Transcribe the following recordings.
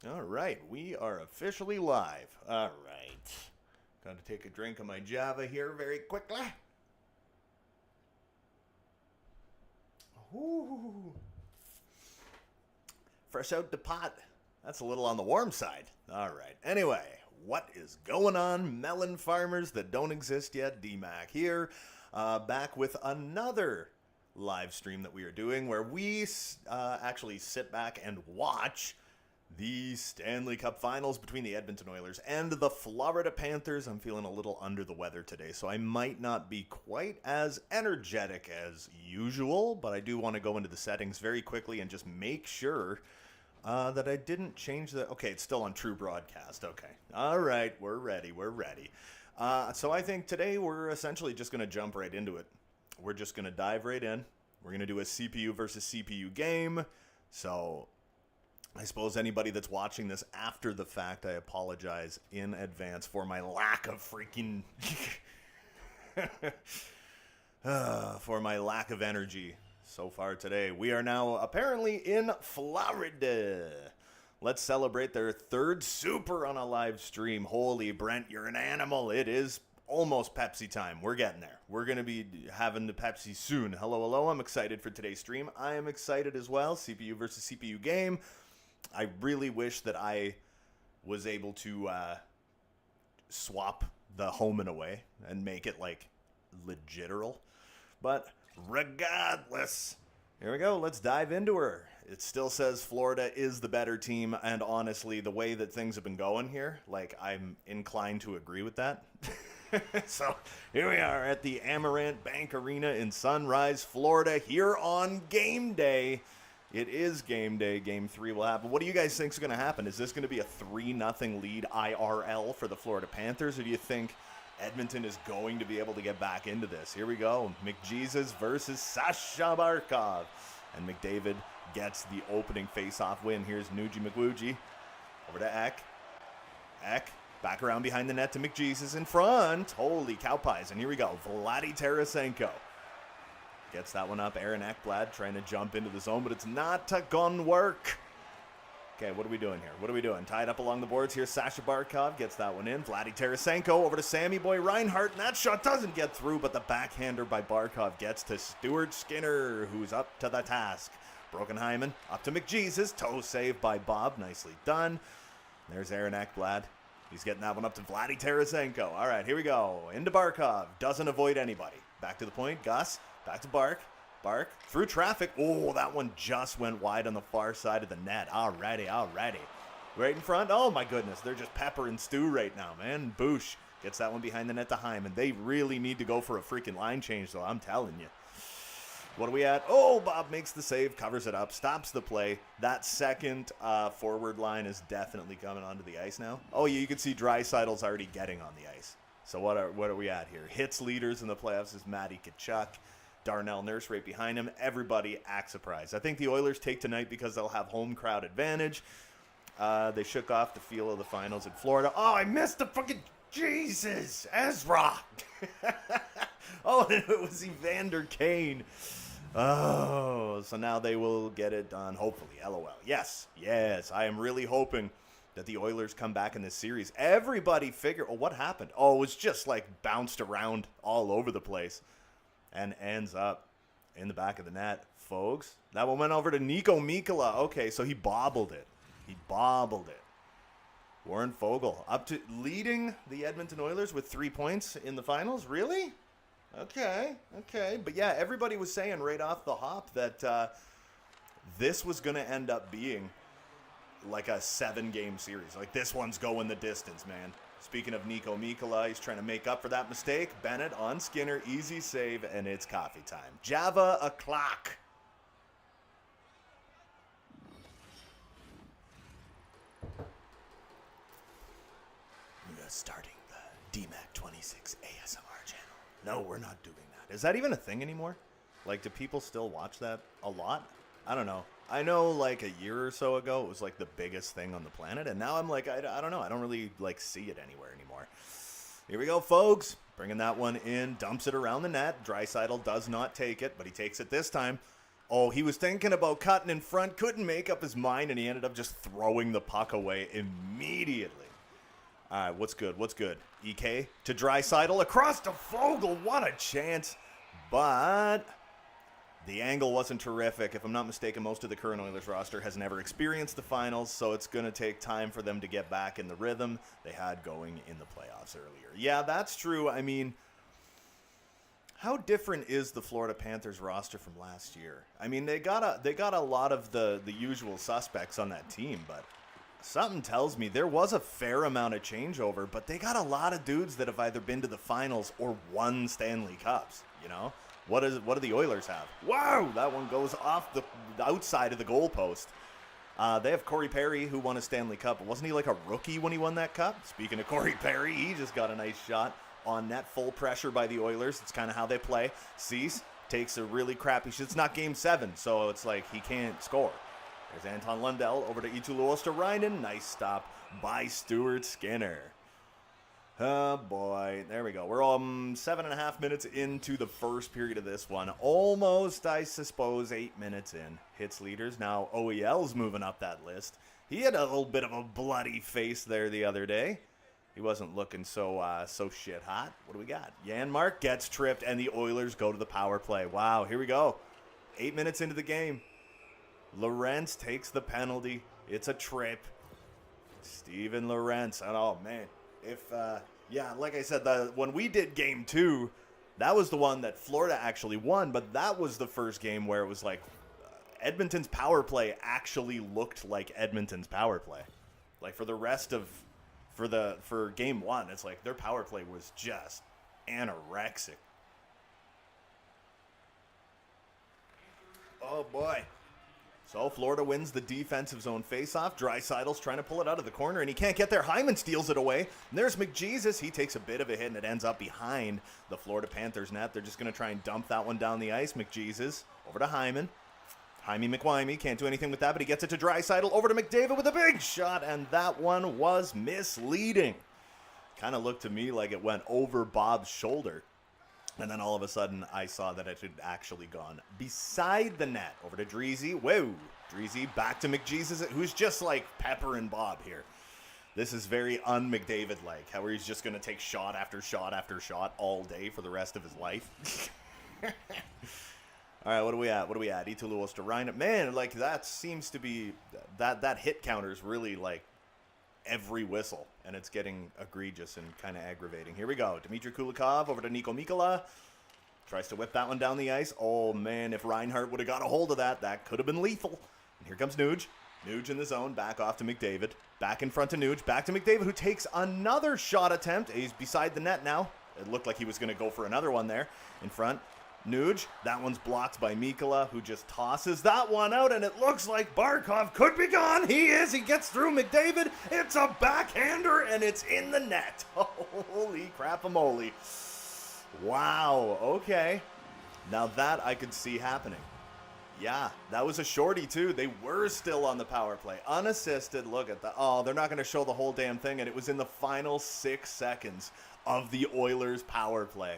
All right, we are officially live. All right. Got to take a drink of my Java here very quickly. Ooh. Fresh out the pot. That's a little on the warm side. All right. Anyway, what is going on, melon farmers that don't exist yet? DMAC here, back with another live stream that we are doing where we actually sit back and watch the Stanley Cup Finals between the Edmonton Oilers and the Florida Panthers. I'm feeling a little under the weather today, so I might not be quite as energetic as usual, but I do want to go into the settings very quickly and just make sure that I didn't change the... Okay, it's still on True Broadcast. Okay. All right, we're ready. So I think today we're essentially just going to jump right into it. We're just going to dive right in. We're going to do a CPU versus CPU game. So I suppose anybody that's watching this after the fact, I apologize in advance for my lack of freaking... for my lack of energy so far today. We are now apparently in Florida. Let's celebrate their third super on a live stream. Holy Brent, you're an animal. It is almost Pepsi time. We're getting there. We're going to be having the Pepsi soon. Hello. I'm excited for today's stream. I am excited as well. CPU versus CPU game. I really wish that I was able to swap the home and away and make it like legiteral. But regardless, here we go. Let's dive into her. It still says Florida is the better team, and honestly, the way that things have been going here, like, I'm inclined to agree with that. So here we are at the Amarant Bank Arena in Sunrise, Florida, here on game day. It is game day. Game 3 will happen. What do you guys think is going to happen? Is this going to be a 3-0 lead IRL for the Florida Panthers, or do you think Edmonton is going to be able to get back into this? Here we go. McJesus versus Sasha Barkov. And McDavid gets the opening face-off win. Here's Nuji McWuji. Over to Eck. Eck. Back around behind the net to McJesus in front. Holy cow pies. And here we go. Vladdy Tarasenko gets that one up. Aaron Ekblad trying to jump into the zone, but it's not gonna work. Okay, what are we doing here? Tied up along the boards here. Sasha Barkov gets that one in. Vladdy Tarasenko over to Sammy Boy Reinhart, and that shot doesn't get through, but the backhander by Barkov gets to Stuart Skinner, who's up to the task. Broken Hyman up to McJesus. Toe save by Bob. Nicely done. There's Aaron Ekblad. He's getting that one up to Vladdy Tarasenko. All right, here we go. Into Barkov. Doesn't avoid anybody. Back to the point. Gus. Back to Bark. Bark through traffic. Oh, that one just went wide on the far side of the net. Alrighty. Right in front. Oh, my goodness. They're just pepper and stew right now, man. Boosh gets that one behind the net to Hyman. They really need to go for a freaking line change, though. I'm telling you. What are we at? Oh, Bob makes the save, covers it up, stops the play. That second forward line is definitely coming onto the ice now. Oh, yeah, you can see Draisaitl's already getting on the ice. So what are we at here? Hits leaders in the playoffs is Matty Tkachuk. Darnell Nurse right behind him. Everybody act surprised. I think the Oilers take tonight because they'll have home crowd advantage. They shook off the feel of the finals in Florida. Oh, I missed the fucking... Jesus! Ezra! Oh, it was Evander Kane. Oh, so now they will get it done, hopefully. LOL. Yes, I am really hoping that the Oilers come back in this series. Everybody figure... Oh, what happened? Oh, it was just like bounced around all over the place and ends up in the back of the net, folks. That one went over to Nico Mikkola. Okay, so he bobbled it. Warren Fogle up to leading the Edmonton Oilers with 3 points in the finals. Really? Okay. But yeah, everybody was saying right off the hop that this was going to end up being like a 7-game series. Like, this one's going the distance, man. Speaking of Nico Mikkola, he's trying to make up for that mistake. Bennett on Skinner, easy save, and it's coffee time. Java o'clock. We are starting the DMAC 26 ASMR channel. No, we're not doing that. Is that even a thing anymore? Like, do people still watch that a lot? I don't know. I know, like, a year or so ago, it was, like, the biggest thing on the planet. And now I'm like, I don't know. I don't really, like, see it anywhere anymore. Here we go, folks. Bringing that one in. Dumps it around the net. Draisaitl does not take it, but he takes it this time. Oh, he was thinking about cutting in front, couldn't make up his mind, and he ended up just throwing the puck away immediately. All right, what's good? What's good? EK to Draisaitl across to Vogel. What a chance. But the angle wasn't terrific. If I'm not mistaken, most of the current Oilers roster has never experienced the finals, so it's going to take time for them to get back in the rhythm they had going in the playoffs earlier. Yeah, that's true. I mean, how different is the Florida Panthers roster from last year? I mean, they got a lot of the usual suspects on that team, but something tells me there was a fair amount of changeover, but they got a lot of dudes that have either been to the finals or won Stanley Cups, you know? What do the Oilers have? Wow, that one goes off the outside of the goalpost. They have Corey Perry, who won a Stanley Cup. Wasn't he like a rookie when he won that cup? Speaking of Corey Perry, he just got a nice shot on net, full pressure by the Oilers. It's kind of how they play. Cease takes a really crappy shot. It's not Game 7, so it's like he can't score. There's Anton Lundell over to Eetu Luostarinen. Nice stop by Stuart Skinner. Oh, boy. There we go. We're 7.5 minutes into the first period of this one. Almost, I suppose, 8 minutes in. Hits leaders. Now, OEL's moving up that list. He had a little bit of a bloody face there the other day. He wasn't looking so shit hot. What do we got? Janmark gets tripped, and the Oilers go to the power play. Wow, here we go. 8 minutes into the game. Lorentz takes the penalty. It's a trip. Steven Lorentz. Oh, man. Like I said, when we did Game 2, that was the one that Florida actually won, but that was the first game where it was like Edmonton's power play actually looked like Edmonton's power play. Like for the rest of, for Game 1, it's like their power play was just anorexic. Oh, boy. So Florida wins the defensive zone faceoff. Draisaitl's trying to pull it out of the corner, and he can't get there. Hyman steals it away. And there's McJesus. He takes a bit of a hit, and it ends up behind the Florida Panthers net. They're just going to try and dump that one down the ice. McJesus over to Hyman. Jaime McWymie can't do anything with that, but he gets it to Draisaitl. Over to McDavid with a big shot, and that one was misleading. Kind of looked to me like it went over Bob's shoulder. And then all of a sudden, I saw that it had actually gone beside the net. Over to Dreezy. Whoa. Dreezy back to McJesus, who's just like Pepper and Bob here. This is very un-McDavid-like, how he's just going to take shot after shot after shot all day for the rest of his life. All right, what do we at? Eetu Luostarinen. Man, like that seems to be, that hit counter is really like every whistle, and it's getting egregious and kind of aggravating. Here we go. Dmitry Kulikov over to Niko Mikkola. Tries to whip that one down the ice. Oh, man, if Reinhart would have got a hold of that, that could have been lethal. And here comes Nuge. Nuge in the zone. Back off to McDavid. Back in front to Nuge. Back to McDavid, who takes another shot attempt. He's beside the net now. It looked like he was going to go for another one there in front. Nuge, that one's blocked by Mikkola, who just tosses that one out, and it looks like Barkov could be gone. He is. He gets through McDavid. It's a backhander, and it's in the net. Holy crap-a-moly. Wow, okay. Now that I could see happening. Yeah, that was a shorty, too. They were still on the power play. Unassisted. Look at that. Oh, they're not going to show the whole damn thing, and it was in the final 6 seconds of the Oilers' power play.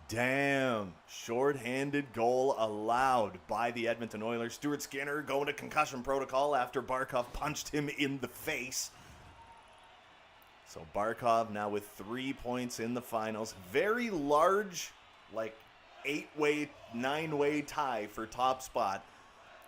Damn, short-handed goal allowed by the Edmonton Oilers. Stuart Skinner going to concussion protocol after Barkov punched him in the face. So Barkov now with 3 points in the finals. Very large, like 8-way, 9-way tie for top spot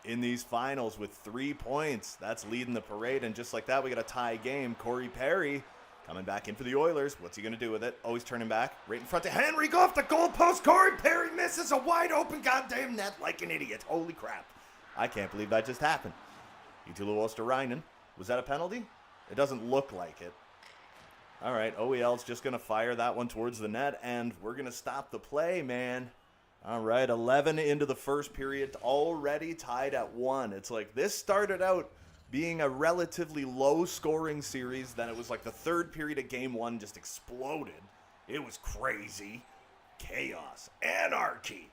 in these finals with 3 points. That's leading the parade, and just like that, we got a tie game. Corey Perry coming back in for the Oilers. What's he going to do with it? Oh, he's turning back. Right in front to Henry. Go off the goalpost. Corey Perry misses a wide open goddamn net like an idiot. Holy crap. I can't believe that just happened. Eetu Luostarinen. Was that a penalty? It doesn't look like it. All right, OEL's just going to fire that one towards the net, and we're going to stop the play, man. All right, 11 into the first period, already tied at 1. It's like this started out being a relatively low-scoring series. Then it was like the third period of Game 1 just exploded. It was crazy. Chaos. Anarchy.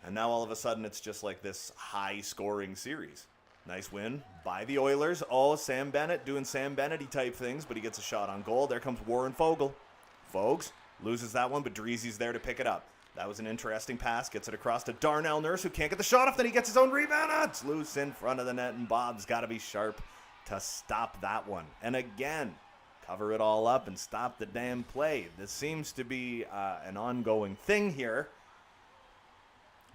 And now all of a sudden it's just like this high-scoring series. Nice win by the Oilers. Oh, Sam Bennett doing Sam Bennett-y type things, but he gets a shot on goal. There comes Warren Fogle. Fogs loses that one, but Dreezy's there to pick it up. That was an interesting pass. Gets it across to Darnell Nurse, who can't get the shot off. Then he gets his own rebound. It's loose in front of the net, and Bob's got to be sharp to stop that one. And again, cover it all up and stop the damn play. This seems to be an ongoing thing here.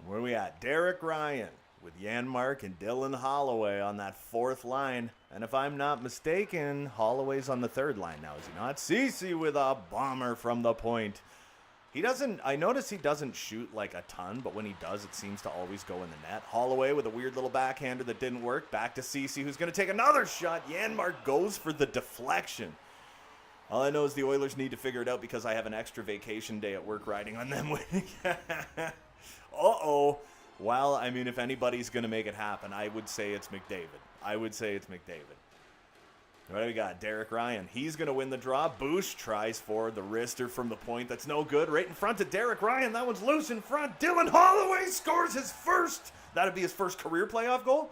Where are we at? Derek Ryan with Janmark and Dylan Holloway on that fourth line. And if I'm not mistaken, Holloway's on the third line now, is he not? Cece with a bomber from the point. I notice he doesn't shoot like a ton, but when he does, it seems to always go in the net. Holloway with a weird little backhander that didn't work. Back to Cece, who's going to take another shot. Janmark goes for the deflection. All I know is the Oilers need to figure it out because I have an extra vacation day at work riding on them winning. Uh-oh. Well, I mean, if anybody's going to make it happen, I would say it's McDavid. What do we got? Derek Ryan. He's going to win the draw. Boosh tries for the wrister from the point. That's no good. Right in front of Derek Ryan. That one's loose in front. Dylan Holloway scores his first. That'd be his first career playoff goal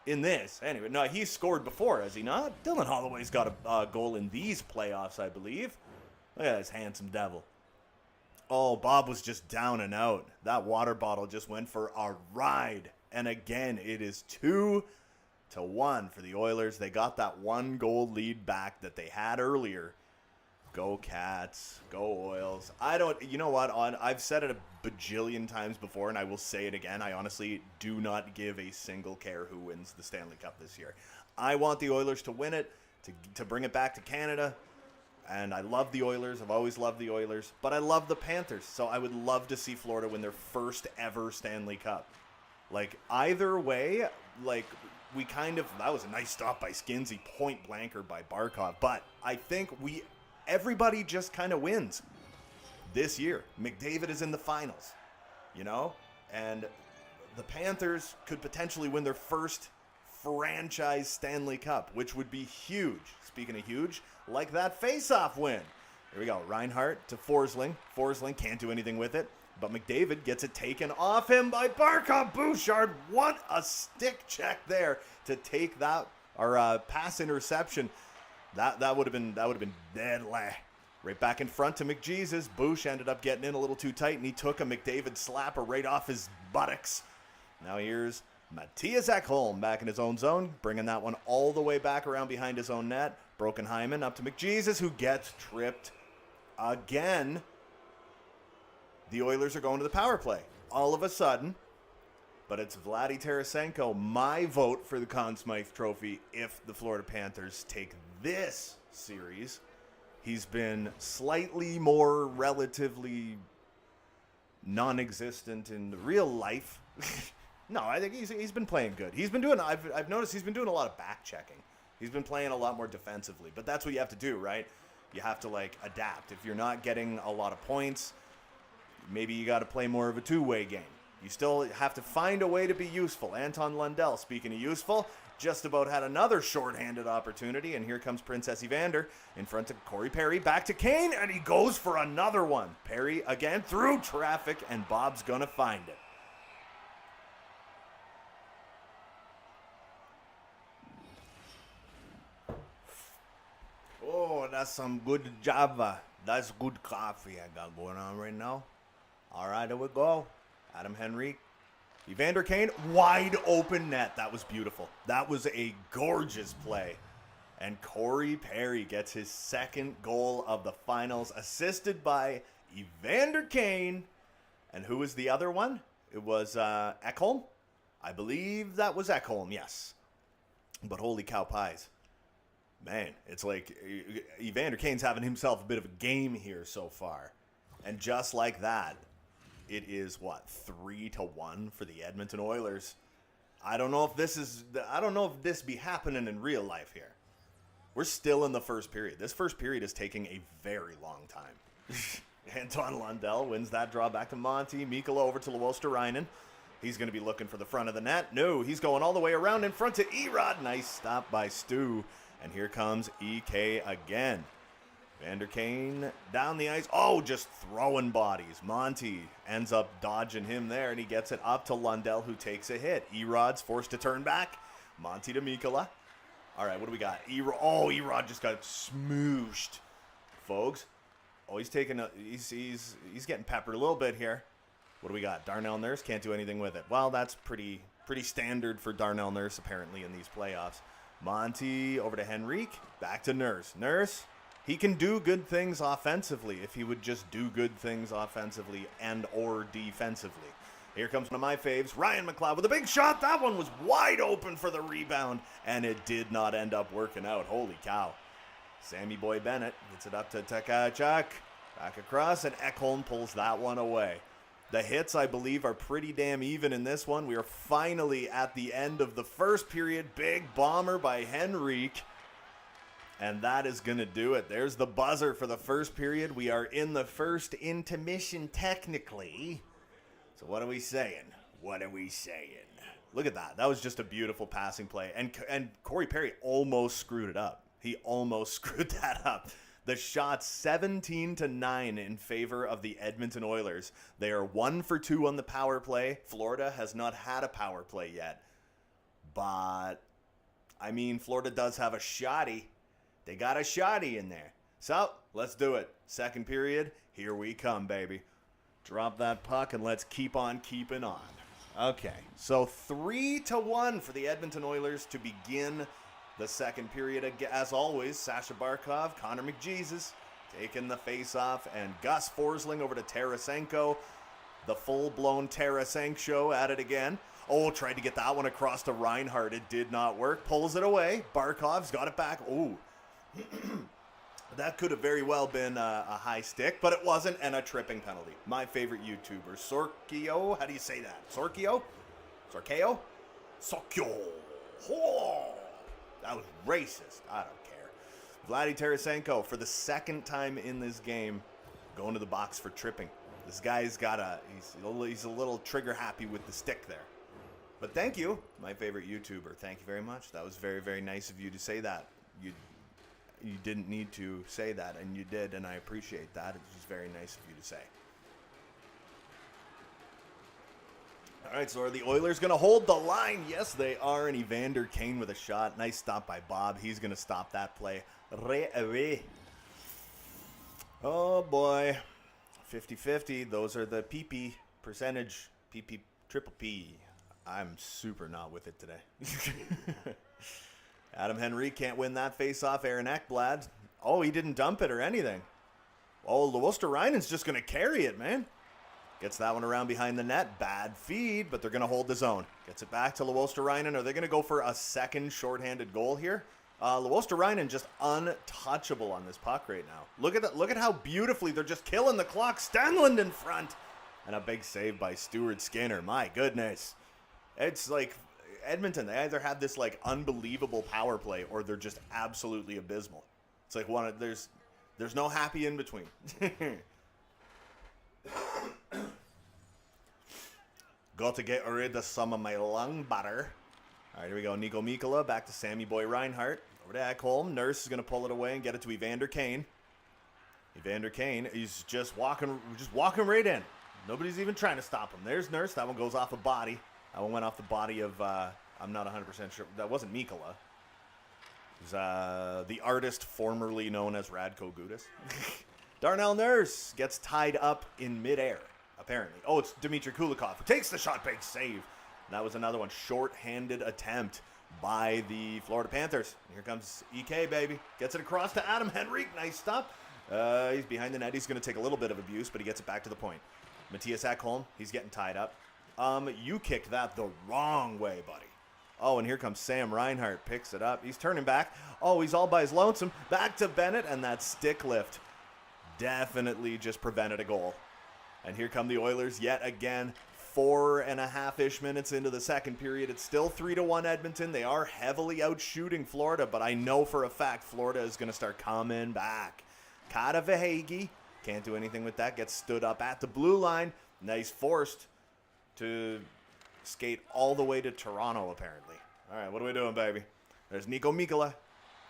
in this. Anyway, no, he's scored before, has he not? Dylan Holloway's got a goal in these playoffs, I believe. Look at this handsome devil. Oh, Bob was just down and out. That water bottle just went for a ride. And again, it is 2-1 for the Oilers. They got that 1-goal lead back that they had earlier. Go Cats. Go Oils. You know what? I've said it a bajillion times before, and I will say it again. I honestly do not give a single care who wins the Stanley Cup this year. I want the Oilers to win it, to bring it back to Canada. And I love the Oilers. I've always loved the Oilers. But I love the Panthers. So I would love to see Florida win their first ever Stanley Cup. Like, either way, like, that was a nice stop by Skinsey, point blanker by Barkov. But I think everybody just kind of wins this year. McDavid is in the finals, you know? And the Panthers could potentially win their first franchise Stanley Cup, which would be huge. Speaking of huge, like that face-off win. Here we go. Reinhart to Forsling. Forsling can't do anything with it, but McDavid gets it taken off him by Barkov. Bouchard, what a stick check there to take that, or pass interception. That would have been deadly. Right back in front to McJesus. Bouch ended up getting in a little too tight, and he took a McDavid slapper right off his buttocks. Now here's Matthias Ekholm back in his own zone, bringing that one all the way back around behind his own net. Broken Hyman up to McJesus, who gets tripped again. The Oilers are going to the power play all of a sudden, but it's Vladdy Tarasenko, my vote for the Conn Smythe Trophy if the Florida Panthers take this series. He's been slightly more relatively non-existent in real life. No, I think he's been playing good. He's been doing. I've noticed he's been doing a lot of back checking. He's been playing a lot more defensively, but that's what you have to do, right? You have to adapt. If you're not getting a lot of points, maybe you got to play more of a two-way game. You still have to find a way to be useful. Anton Lundell, speaking of useful, just about had another shorthanded opportunity, and here comes Princess Evander in front of Corey Perry, back to Kane, and he goes for another one. Perry again through traffic, and Bob's gonna find it. Oh, that's some good Java. That's good coffee I got going on right now. All right, here we go. Adam Henrique. Evander Kane, wide open net. That was beautiful. That was a gorgeous play. And Corey Perry gets his second goal of the finals, assisted by Evander Kane. And who was the other one? It was Ekholm. I believe that was Ekholm, yes. But holy cow pies. Man, it's like Evander Kane's having himself a bit of a game here so far. And just like that, it is, 3-1 for the Edmonton Oilers. I don't know if this be happening in real life here. We're still in the first period. This first period is taking a very long time. Anton Lundell wins that draw back to Monty. Mikkola over to Luosterainen. He's going to be looking for the front of the net. No, he's going all the way around in front to Erod. Nice stop by Stu. And here comes EK again. Vander Kane down the ice. Oh, just throwing bodies. Monty ends up dodging him there, and he gets it up to Lundell, who takes a hit. Erod's forced to turn back. Monty to Mikkola. All right, what do we got? Erod just got smooshed, folks. Oh, he's taking he's getting peppered a little bit here. What do we got? Darnell Nurse can't do anything with it. Well, that's pretty standard for Darnell Nurse apparently in these playoffs. Monty over to Henrique, back to Nurse. Nurse, he can do good things offensively if he would just do good things offensively and or defensively. Here comes one of my faves, Ryan McLeod with a big shot. That one was wide open for the rebound, and it did not end up working out. Holy cow. Sammy Boy Bennett gets it up to Tekachuk. Back across, and Ekholm pulls that one away. The hits, I believe, are pretty damn even in this one. We are finally at the end of the first period. Big bomber by Henrique. And that is going to do it. There's the buzzer for the first period. We are in the first intermission technically. So what are we saying? What are we saying? Look at that. That was just a beautiful passing play. And Corey Perry almost screwed it up. He almost screwed that up. The shot 17-9 in favor of the Edmonton Oilers. They are 1 for 2 on the power play. Florida has not had a power play yet. But, I mean, Florida does have a shotty. They got a shotty in there. So, let's do it. Second period, here we come, baby. Drop that puck and let's keep on keeping on. Okay, so 3-1 for the Edmonton Oilers to begin the second period. As always, Sasha Barkov, Connor McJesus taking the face-off, and Gus Forsling over to Tarasenko. The full-blown Tarasenko at it again. Oh, tried to get that one across to Reinhart. It did not work. Pulls it away. Barkov's got it back. Oh, that could have very well been a high stick, but it wasn't, and a tripping penalty. My favorite YouTuber, Sorkio. How do you say that? Sorkio? Sorkeo? Sorkio. Oh, that was racist. I don't care. Vladdy Tarasenko, for the second time in this game, going to the box for tripping. This guy's got he's a little trigger happy with the stick there. But thank you, my favorite YouTuber. Thank you very much. That was very, very nice of you to say that. You didn't need to say that, and you did, and I appreciate that. It's just very nice of you to say. All right, so are the Oilers going to hold the line? Yes, they are, and Evander Kane with a shot. Nice stop by Bob. He's going to stop that play right away. Oh, boy. 50-50. Those are the PP percentage. PP, triple P. I'm super not with it today. Adam Henry can't win that face-off. Aaron Ekblad. Oh, he didn't dump it or anything. Oh, Luosterainen's just going to carry it, man. Gets that one around behind the net. Bad feed, but they're going to hold the zone. Gets it back to Luosterainen. Are they going to go for a second shorthanded goal here? Luosterainen just untouchable on this puck right now. Look at that. Look at how beautifully they're just killing the clock. Stanley in front. And a big save by Stuart Skinner. My goodness. It's like Edmonton, they either have this like unbelievable power play or they're just absolutely abysmal. It's like there's no happy in between. Got to get rid of some of my lung butter. All right, here we go. Nico Mikkola back to Sammy Boy Reinhart. Over to Ekholm. Nurse is going to pull it away and get it to Evander Kane. Evander Kane, he's just walking right in. Nobody's even trying to stop him. There's Nurse. That one goes off a body. That one went off the body of, I'm not 100% sure. That wasn't Mikkola. It was the artist formerly known as Radko Gudas. Darnell Nurse gets tied up in midair, apparently. Oh, it's Dmitry Kulikov who takes the shot, big save. And that was another one, short-handed attempt by the Florida Panthers. Here comes EK, baby. Gets it across to Adam Henrique. Nice stop. He's behind the net. He's going to take a little bit of abuse, but he gets it back to the point. Matthias Ekholm, he's getting tied up. You kicked that the wrong way, buddy. Oh, and here comes Sam Reinhart. Picks it up. He's turning back. Oh, he's all by his lonesome. Back to Bennett, and that stick lift definitely just prevented a goal. And here come the Oilers yet again. 4.5-ish minutes into the second period. It's still 3-1 Edmonton. They are heavily out shooting Florida, but I know for a fact Florida is going to start coming back. Kata Verhaeghe can't do anything with that. Gets stood up at the blue line. Nice forced to skate all the way to Toronto, apparently. All right, what are we doing, baby? There's Nico Mikkola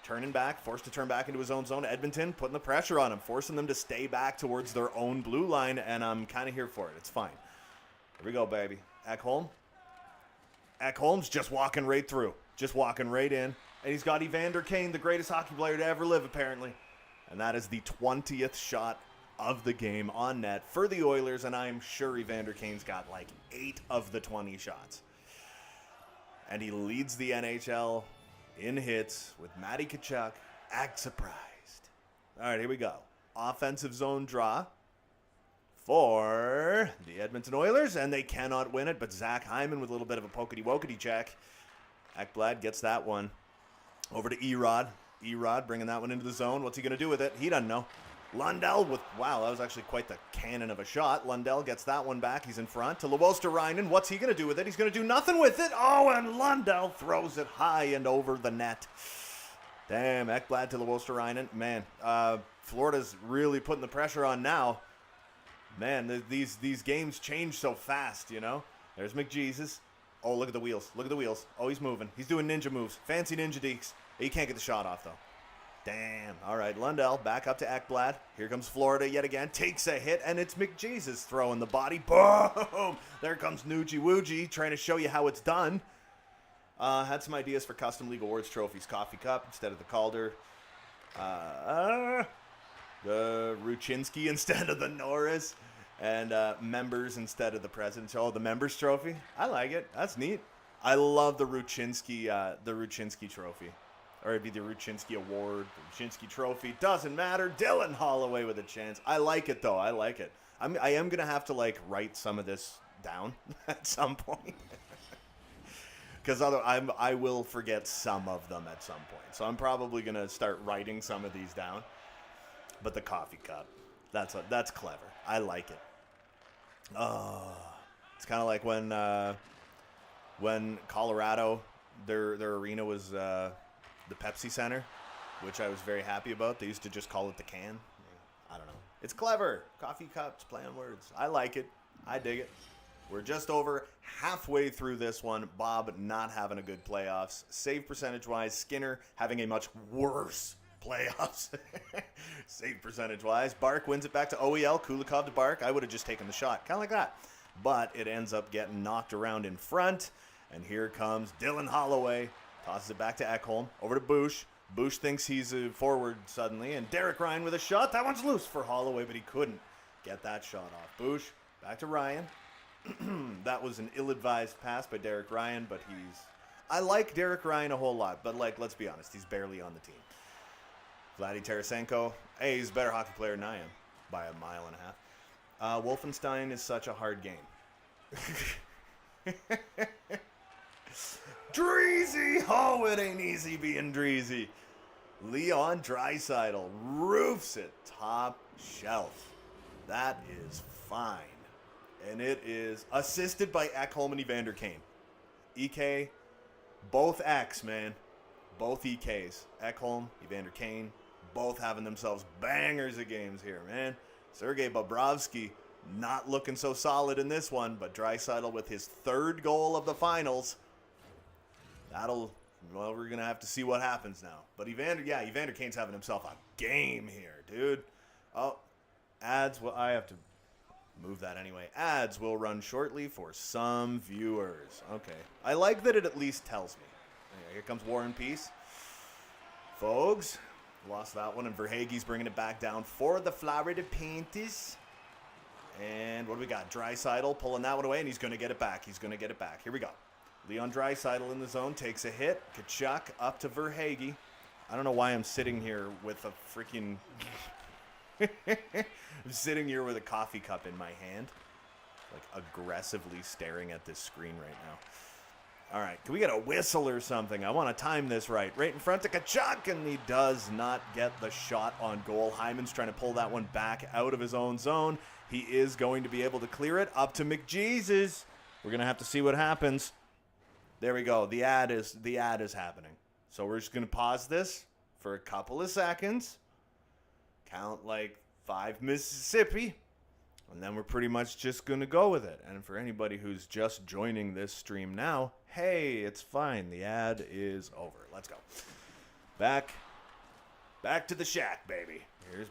turning back, forced to turn back into his own zone. Edmonton putting the pressure on him, forcing them to stay back towards their own blue line, and I'm kind of here for it. It's fine. Here we go, baby. Ekholm. Ekholm's just walking right through, just walking right in, and he's got Evander Kane, the greatest hockey player to ever live, apparently. And that is the 20th shot of the game on net for the Oilers, and I'm sure Evander Kane's got like 8 of the 20 shots. And he leads the NHL in hits with Matty Tkachuk. Act surprised. All right, here we go. Offensive zone draw for the Edmonton Oilers, and they cannot win it, but Zach Hyman with a little bit of a pokety-wokety check. Ekblad gets that one. Over to Erod. Erod bringing that one into the zone. What's he going to do with it? He doesn't know. Lundell with, wow, that was actually quite the cannon of a shot. Lundell gets that one back. He's in front to Luostarinen. What's he going to do with it? He's going to do nothing with it. Oh, and Lundell throws it high and over the net. Damn, Ekblad to Luostarinen. Man, Florida's really putting the pressure on now. Man, these games change so fast, you know? There's McJesus. Oh, look at the wheels. Look at the wheels. Oh, he's moving. He's doing ninja moves. Fancy ninja deeks. He can't get the shot off, though. Damn. All right, Lundell back up to Ekblad. Here comes Florida yet again. Takes a hit, and it's McJesus throwing the body. Boom! There comes Nuji Wooji trying to show you how it's done. Had some ideas for custom League Awards trophies. Coffee cup instead of the Calder. The Ruchinski instead of the Norris. And members instead of the President's. Oh, the members trophy? I like it. That's neat. I love the Ruchinski trophy. Or it'd be the Ruchinski Award, the Ruchinski Trophy. Doesn't matter. Dylan Holloway with a chance. I like it, though. I like it. I am going to have to, like, write some of this down at some point. Because I will forget some of them at some point. So I'm probably going to start writing some of these down. But the coffee cup, that's clever. I like it. Oh, it's kind of like when Colorado, their arena was the Pepsi Center, which I was very happy about. They used to just call it the can. I don't know. It's clever. Coffee cups, play on words. I like it. I dig it. We're just over halfway through this one. Bob not having a good playoffs. Save percentage-wise, Skinner having a much worse playoffs. Save percentage-wise. Bark wins it back to OEL. Kulikov to Bark. I would have just taken the shot. Kind of like that. But it ends up getting knocked around in front. And here comes Dylan Holloway. Tosses it back to Ekholm. Over to Bush. Bush thinks he's a forward suddenly. And Derek Ryan with a shot. That one's loose for Holloway, but he couldn't get that shot off. Bush back to Ryan. That was an ill-advised pass by Derek Ryan, but I like Derek Ryan a whole lot, but, like, let's be honest, he's barely on the team. Vladdy Tarasenko, hey, he's a better hockey player than I am by a mile and a half. Wolfenstein is such a hard game. Dreezy! Oh, it ain't easy being Dreezy. Leon Draisaitl roofs it top shelf. That is fine. And it is assisted by Ekholm and Evander Kane. EK, both X, man. Both EKs. Ekholm, Evander Kane, both having themselves bangers of games here, man. Sergei Bobrovsky not looking so solid in this one, but Draisaitl with his third goal of the finals. Well, we're going to have to see what happens now. But Evander Kane's having himself a game here, dude. Oh, ads, well, I have to move that anyway. Ads will run shortly for some viewers. Okay. I like that it at least tells me. Here comes War and Peace. Fogs lost that one, and Verhaeghe's bringing it back down for the Florida Panthers. And what do we got? Draisaitl pulling that one away, and he's going to get it back. He's going to get it back. Here we go. Leon Draisaitl in the zone takes a hit. Tkachuk up to Verhaeghe. I don't know why I'm sitting here with a freaking... I'm sitting here with a coffee cup in my hand, like aggressively staring at this screen right now. All right, can we get a whistle or something? I want to time this right. Right in front of Tkachuk, and he does not get the shot on goal. Hyman's trying to pull that one back out of his own zone. He is going to be able to clear it up to McJesus. We're going to have to see what happens. There we go. The ad is happening. So we're just going to pause this for a couple of seconds. Count like 5 Mississippi, and then we're pretty much just going to go with it. And for anybody who's just joining this stream now, hey, it's fine. The ad is over. Let's go. Back to the shack, baby. Here's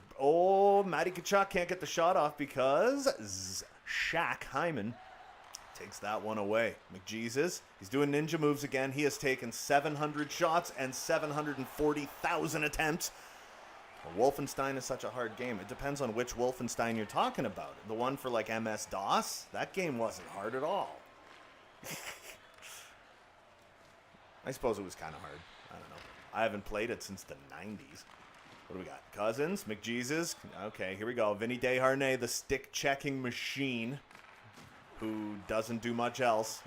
Matty Tkachuk can't get the shot off because Shaq Hyman takes that one away. McJesus, he's doing ninja moves again. He has taken 700 shots and 740,000 attempts. Wolfenstein is such a hard game. It depends on which Wolfenstein you're talking about. The one for like MS-DOS, that game wasn't hard at all. I suppose it was kind of hard. I don't know. I haven't played it since the 90s. What do we got? Cousins, McJesus. Okay, here we go. Vinny Desharnais, the stick-checking machine, who doesn't do much else.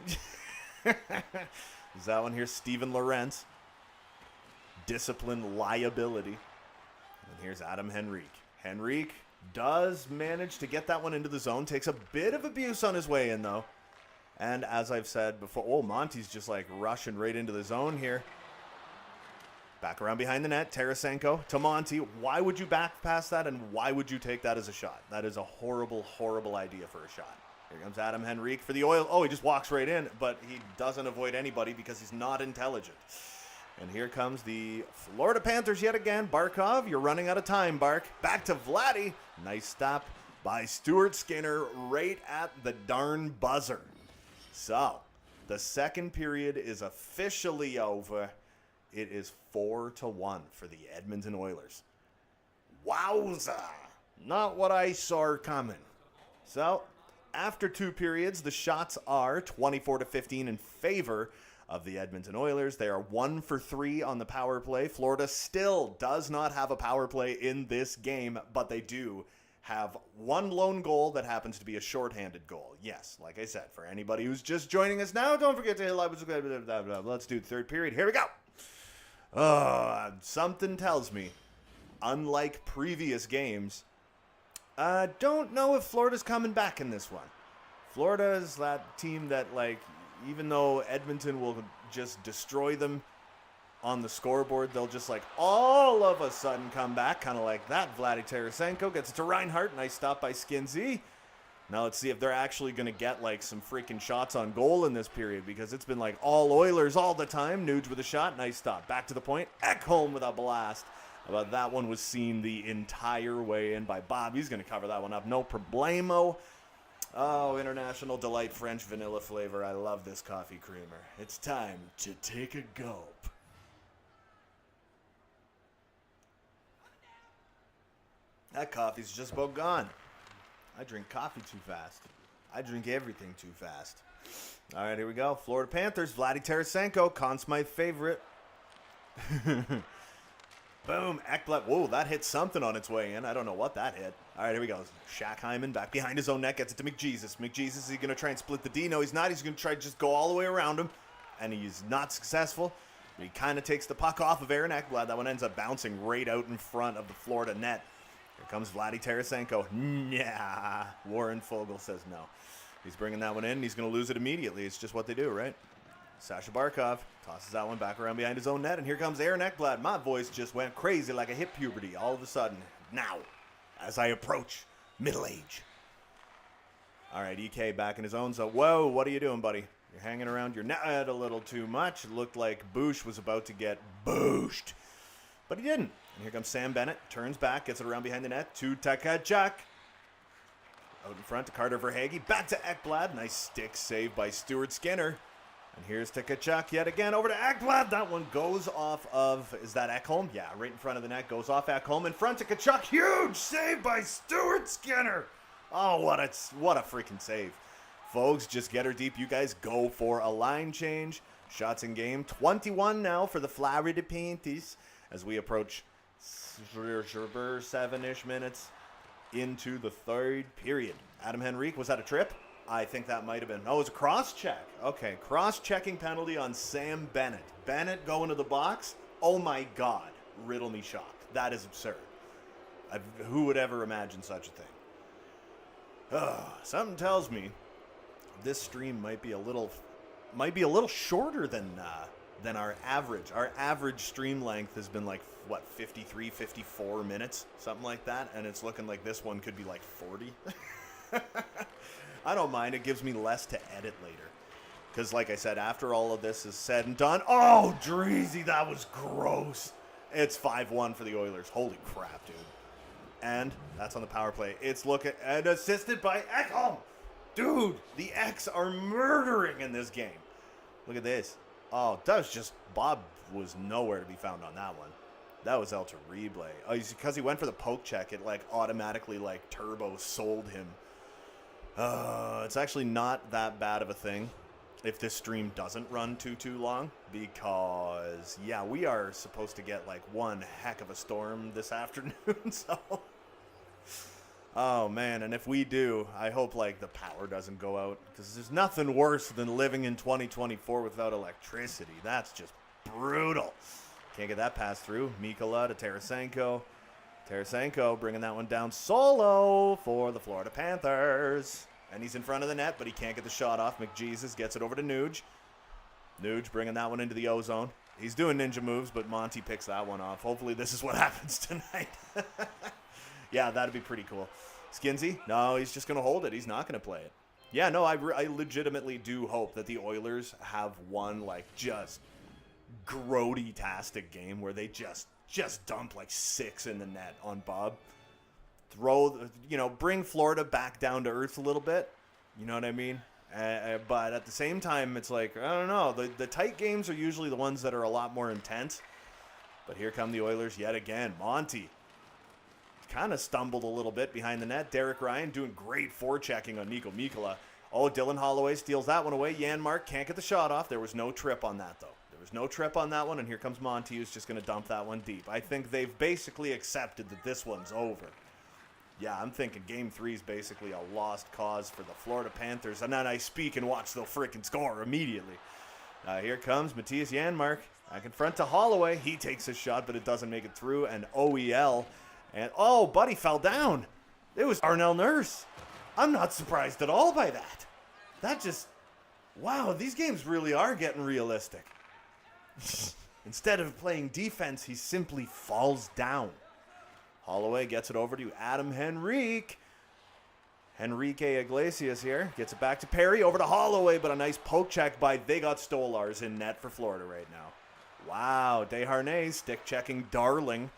Is that one here? Steven Lorentz. Discipline liability. And here's Adam Henrique. Henrique does manage to get that one into the zone. Takes a bit of abuse on his way in, though. And as I've said before, oh, Monty's just like rushing right into the zone here. Back around behind the net. Tarasenko to Monty. Why would you back past that, and why would you take that as a shot? That is a horrible, horrible idea for a shot. Here comes Adam Henrique for the Oil. Oh, he just walks right in, but he doesn't avoid anybody because he's not intelligent. And here comes the Florida Panthers yet again. Barkov, you're running out of time, Bark. Back to Vladdy. Nice stop by Stuart Skinner right at the darn buzzer. So, the second period is officially over. It is 4-1 for the Edmonton Oilers. Wowza! Not what I saw coming. So, after 2 periods, the shots are 24-15 in favor of the Edmonton Oilers. They are 1 for 3 on the power play. Florida still does not have a power play in this game, but they do have one lone goal that happens to be a shorthanded goal. Yes, like I said, for anybody who's just joining us now, don't forget to hit like. Let's do the third period. Here we go. Something tells me, unlike previous games, I don't know if Florida's coming back in this one. Florida is that team that, like, even though Edmonton will just destroy them on the scoreboard, they'll just, like, all of a sudden come back, kind of like that. Vladdy Tarasenko gets it to Reinhart. Nice stop by Skinsy. Now let's see if they're actually going to get, like, some freaking shots on goal in this period, because it's been, like, all Oilers all the time. Nuge with a shot. Nice stop. Back to the point. Ekholm with a blast. But that one was seen the entire way in by Bob. He's going to cover that one up. No problemo. Oh, International Delight French vanilla flavor. I love this coffee creamer. It's time to take a gulp. That coffee's just about gone. I drink coffee too fast. I drink everything too fast. All right, here we go. Florida Panthers, Vladdy Tarasenko. Conn Smythe favorite. Boom, Ekblad. Whoa, that hit something on its way in. I don't know what that hit. All right, here we go. Shaq Hyman back behind his own net. Gets it to McJesus. McJesus, is he going to try and split the D? No, he's not. He's going to try to just go all the way around him. And he's not successful. He kind of takes the puck off of Aaron Ekblad. That one ends up bouncing right out in front of the Florida net. Here comes Vladdy Tarasenko. Nah. Warren Fogle says no. He's bringing that one in, and he's going to lose it immediately. It's just what they do, right? Sasha Barkov tosses that one back around behind his own net, and here comes Aaron Ekblad. My voice just went crazy like I hit puberty all of a sudden. Now, as I approach middle age. All right, EK back in his own zone. Whoa, what are you doing, buddy? You're hanging around your net a little too much. It looked like Boosh was about to get booshed, but he didn't. And here comes Sam Bennett. Turns back, gets it around behind the net to Tkachuk. Out in front to Carter Verhaeghe. Back to Ekblad. Nice stick save by Stuart Skinner. And here's Tkachuk yet again over to Ekblad. That one goes off of, is that Ekholm? Yeah, right in front of the net. Goes off Ekholm. In front to Tkachuk. Huge save by Stuart Skinner. Oh, what a freaking save. Folks, just get her deep. You guys go for a line change. Shots in game. 21 now for the Florida Panthers as we approach 7-ish minutes into the third period. Adam Henrique, was that a trip? I think that might have been. Oh, it was a cross-check. Okay, cross-checking penalty on Sam Bennett. Bennett going to the box. Oh, my God. Riddle me shocked. That is absurd. Who would ever imagine such a thing? Something tells me this stream might be a little shorter than our average. Our average stream length has been like, what, 53, 54 minutes? Something like that. And it's looking like this one could be like 40. I don't mind. It gives me less to edit later. Because, like I said, after all of this is said and done, oh, Dreezy, that was gross. It's 5-1 for the Oilers. Holy crap, dude. And that's on the power play. It's looking, and assisted by Ekholm. Dude, the X are murdering in this game. Look at this. Oh, that was just, Bob was nowhere to be found on that one. That was El Terrible. Oh, because he went for the poke check, it like automatically like turbo sold him. It's actually not that bad of a thing if this stream doesn't run too long, because yeah, we are supposed to get like one heck of a storm this afternoon. So, oh man, and if we do, I hope like the power doesn't go out, because there's nothing worse than living in 2024 without electricity. That's just brutal. Can't get that pass through. Mikkola to Tarasenko. Tarasenko bringing that one down solo for the Florida Panthers. And he's in front of the net, but he can't get the shot off. McJesus gets it over to Nuge. Nuge bringing that one into the O-zone. He's doing ninja moves, but Monty picks that one off. Hopefully this is what happens tonight. Yeah, that'd be pretty cool. Skinsey? No, he's just going to hold it. He's not going to play it. Yeah, no, I legitimately do hope that the Oilers have one, like, just grody-tastic game where they just dump like 6 in the net on Bob. Bring Florida back down to earth a little bit. You know what I mean? But at the same time, it's like, I don't know. The tight games are usually the ones that are a lot more intense. But here come the Oilers yet again. Monty kind of stumbled a little bit behind the net. Derek Ryan doing great forechecking on Nico Mikkola. Oh, Dylan Holloway steals that one away. Janmark can't get the shot off. There was no trip on that, though. There's no trip on that one, and here comes Monty, who's just going to dump that one deep. I think they've basically accepted that this one's over. Yeah, I'm thinking Game 3 is basically a lost cause for the Florida Panthers, and then I speak and watch the freaking score immediately. Here comes Matthias Janmark. Back in front to Holloway. He takes his shot, but it doesn't make it through, and OEL. And, oh, buddy fell down. It was Arnell Nurse. I'm not surprised at all by that. That just, wow, these games really are getting realistic. Instead of playing defense, he simply falls down. Holloway gets it over to Adam Henrique. Enrique Iglesias here. Gets it back to Perry. Over to Holloway, but a nice poke check by They Got Stolars in net for Florida right now. Wow, Desharnais stick checking darling.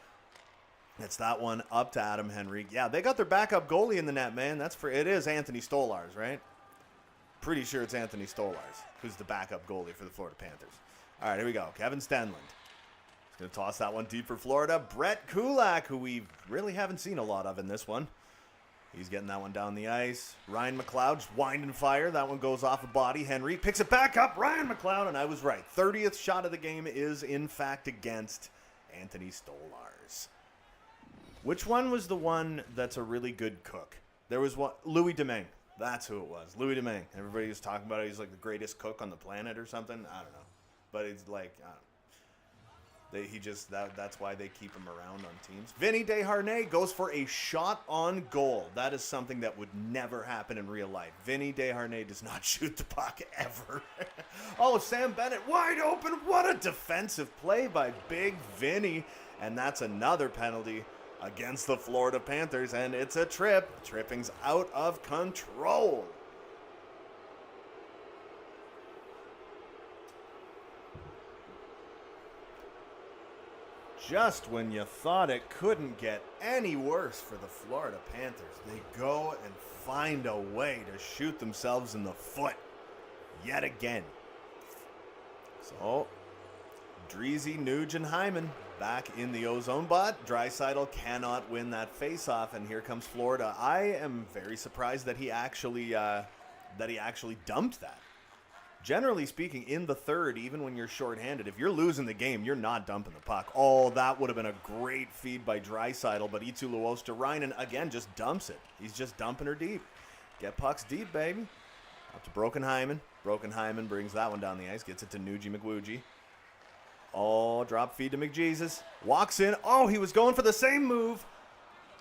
It's that one up to Adam Henrique. Yeah, they got their backup goalie in the net, man. It is Anthony Stolars, right? Pretty sure it's Anthony Stolars who's the backup goalie for the Florida Panthers. All right, here we go. Kevin Stenlund. He's going to toss that one deep for Florida. Brett Kulak, who we really haven't seen a lot of in this one. He's getting that one down the ice. Ryan McLeod just winding fire. That one goes off a body. Henry picks it back up. Ryan McLeod, and I was right. 30th shot of the game is, in fact, against Anthony Stolars. Which one was the one that's a really good cook? There was one. Louis Domingue. That's who it was. Louis Domingue. Everybody was talking about it. He's like the greatest cook on the planet or something. I don't know. But it's like, I don't know. That's why they keep him around on teams. Vinny Desharnais goes for a shot on goal. That is something that would never happen in real life. Vinny Desharnais does not shoot the puck ever. Oh, Sam Bennett wide open. What a defensive play by Big Vinny. And that's another penalty against the Florida Panthers. And it's a trip. Tripping's out of control. Just when you thought it couldn't get any worse for the Florida Panthers, they go and find a way to shoot themselves in the foot yet again. So, Dreezy, Nuge, and Hyman back in the O-zone, but Draisaitl cannot win that face-off, and here comes Florida. I am very surprised that he actually dumped that. Generally speaking, in the third, even when you're shorthanded, if you're losing the game, you're not dumping the puck. Oh, that would have been a great feed by Draisaitl, but Eetu Luostarinen, again, just dumps it. He's just dumping her deep. Get pucks deep, baby. Up to Broken Hyman. Broken Hyman brings that one down the ice, gets it to Nuji McWoogie. Oh, drop feed to McJesus. Walks in. Oh, he was going for the same move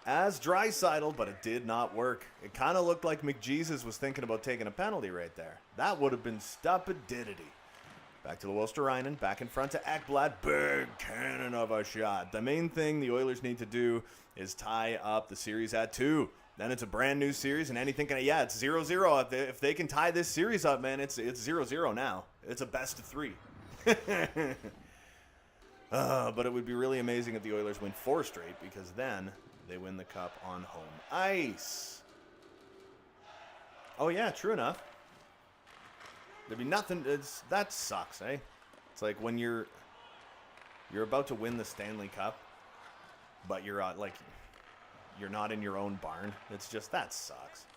as Draisaitl, but it did not work. It kind of looked like McJesus was thinking about taking a penalty right there. That would have been stupidity. Back to Luostarinen, back in front to Ekblad. Big cannon of a shot. The main thing the Oilers need to do is tie up the series at 2. Then it's a brand new series, and anything can, yeah, it's 0-0. If they can tie this series up, man, it's 0-0 now. It's a best of 3. But it would be really amazing if the Oilers win 4 straight, because then they win the cup on home ice. Oh, yeah, true enough. There'd be nothing. That sucks, eh? It's like when you're about to win the Stanley Cup, but you're not in your own barn. It's just, that sucks.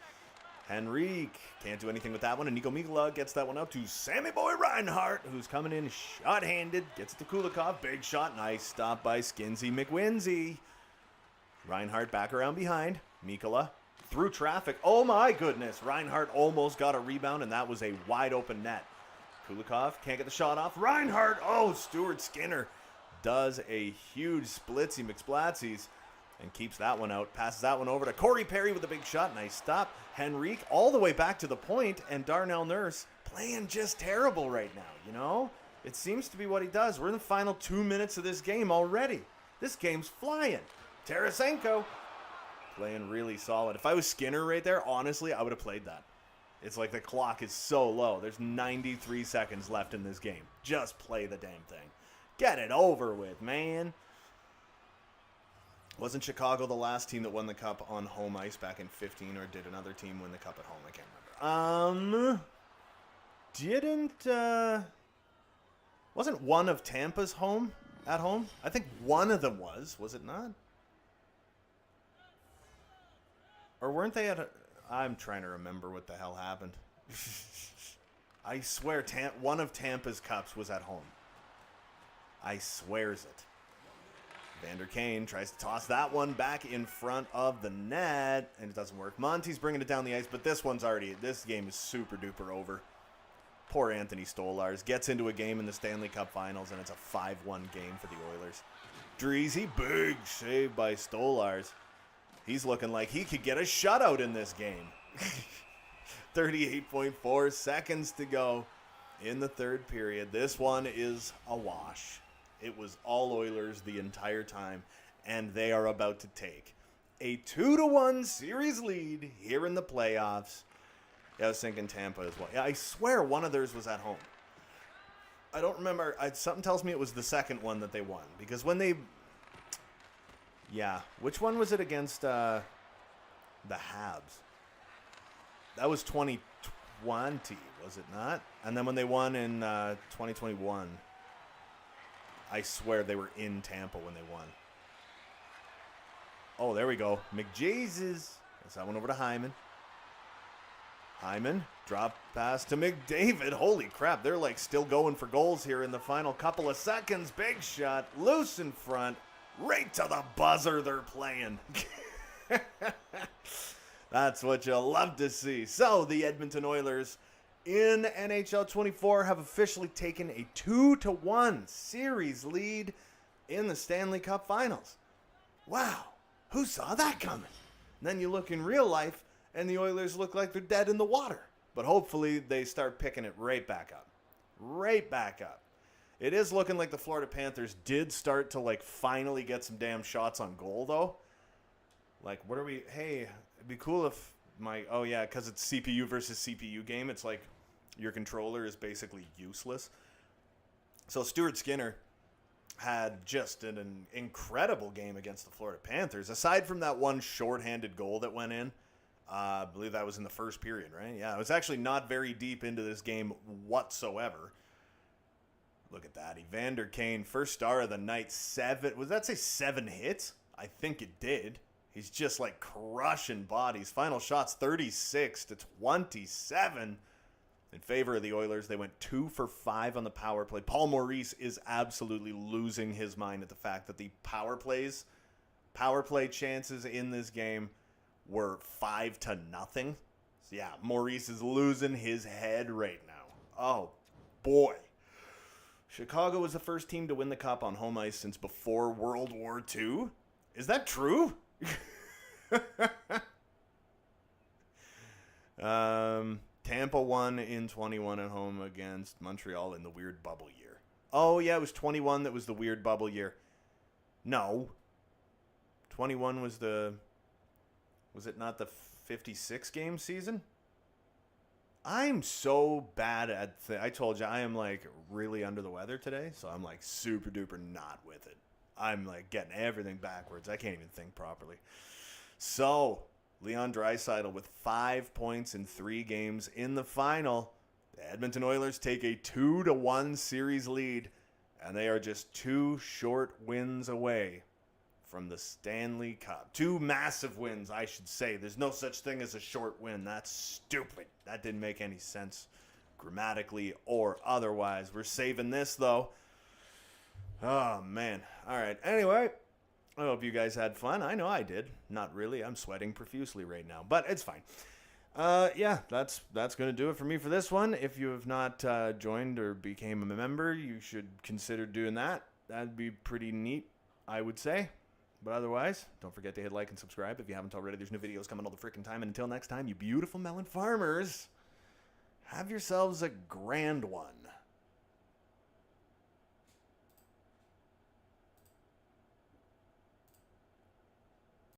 Henrique can't do anything with that one, and Nico Mikula gets that one out to Sammy Boy Reinhart, who's coming in shot-handed, gets it to Kulikov, big shot, nice stop by Skinsy McWinsey. Reinhart back around behind, Mikula through traffic, oh my goodness, Reinhart almost got a rebound, and that was a wide-open net. Kulikov can't get the shot off, Reinhart, oh, Stuart Skinner does a huge splitsy McSplatsies, and keeps that one out. Passes that one over to Corey Perry with a big shot. Nice stop. Henrique all the way back to the point. And Darnell Nurse playing just terrible right now, you know? It seems to be what he does. We're in the final 2 minutes of this game already. This game's flying. Tarasenko playing really solid. If I was Skinner right there, honestly, I would have played that. It's like the clock is so low. There's 93 seconds left in this game. Just play the damn thing. Get it over with, man. Wasn't Chicago the last team that won the cup on home ice back in 15, or did another team win the cup at home? I can't remember. Wasn't one of Tampa's at home? I think one of them was it not? Or weren't they I'm trying to remember what the hell happened. I swear one of Tampa's cups was at home. I swears it. Vander Kane tries to toss that one back in front of the net, and it doesn't work. Monty's bringing it down the ice, but this game is super duper over. Poor Anthony Stolarz gets into a game in the Stanley Cup Finals, and it's a 5-1 game for the Oilers. Dreezy, big save by Stolarz. He's looking like he could get a shutout in this game. 38.4 seconds to go in the third period. This one is a wash. It was all Oilers the entire time, and they are about to take a 2-1 series lead here in the playoffs. Yeah, I was thinking Tampa as well. Yeah, I swear one of theirs was at home. I don't remember. Something tells me it was the second one that they won, because when they... Yeah, which one was it against the Habs? That was 2020, was it not? And then when they won in 2021... I swear they were in Tampa when they won. Oh, there we go. McJesus. That's that one over to Hyman. Hyman, drop pass to McDavid. Holy crap, they're like still going for goals here in the final couple of seconds. Big shot, loose in front, right to the buzzer they're playing. That's what you'll love to see. So the Edmonton Oilers in NHL 24 have officially taken a 2-1 series lead in the Stanley Cup Finals. Wow, who saw that coming? And then you look in real life, and the Oilers look like they're dead in the water. But hopefully they start picking it right back up. Right back up. It is looking like the Florida Panthers did start to finally get some damn shots on goal, though. What are we... Hey, it'd be cool if because it's CPU versus CPU game, it's like your controller is basically useless. So Stuart Skinner had just an incredible game against the Florida Panthers. Aside from that one shorthanded goal that went in, I believe that was in the first period, right? Yeah, it was actually not very deep into this game whatsoever. Look at that. Evander Kane, first star of the night, 7. Was that say 7 hits? I think it did. He's just crushing bodies. Final shots 36-27 in favor of the Oilers. They went 2 for 5 on the power play. Paul Maurice is absolutely losing his mind at the fact that the power play chances in this game were 5-0. So yeah, Maurice is losing his head right now. Oh boy. Chicago was the first team to win the cup on home ice since before World War II. Is that true? Tampa won in 21 at home against Montreal in the weird bubble year. Oh yeah, it was 21 that was the weird bubble year. No. 21 was was it not the 56 game season? I'm so bad at I told you I am really under the weather today, so I'm super duper not with it. I'm getting everything backwards. I can't even think properly. So, Leon Draisaitl with 5 points in 3 games in the final. The Edmonton Oilers take a 2-1 series lead, and they are just 2 short wins away from the Stanley Cup. 2 massive wins, I should say. There's no such thing as a short win. That's stupid. That didn't make any sense grammatically or otherwise. We're saving this, though. Oh, man. All right. Anyway, I hope you guys had fun. I know I did. Not really. I'm sweating profusely right now, but it's fine. Yeah, that's going to do it for me for this one. If you have not joined or became a member, you should consider doing that. That'd be pretty neat, I would say. But otherwise, don't forget to hit like and subscribe if you haven't already. There's new videos coming all the freaking time. And until next time, you beautiful melon farmers, have yourselves a grand one.